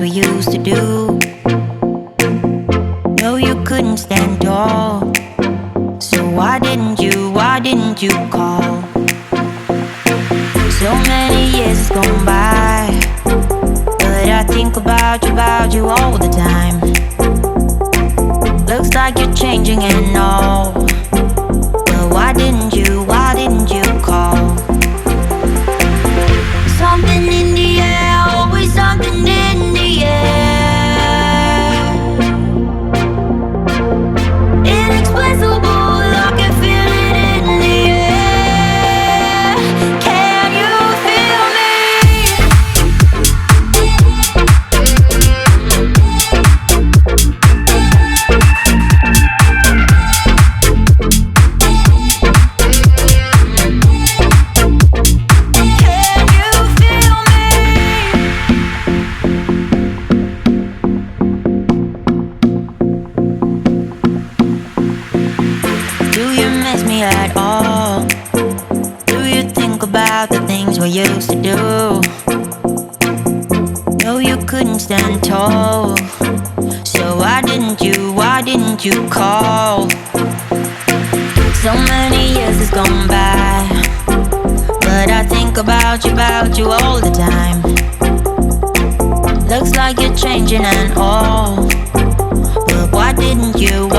we used to do. No, you couldn't stand tall. So why didn't you call? So many years has gone by, but I think about you all the time. Looks like you're changing and all, but why didn't you call? Something in the air, always something in the air. Inexplicable, I can feel it in the air. Can you feel me? At all? Do you think about the things we used to do? No, you couldn't stand tall. So why didn't you call? So many years has gone by, but I think about you all the time. Looks like you're changing and all, but why didn't you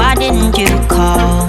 call?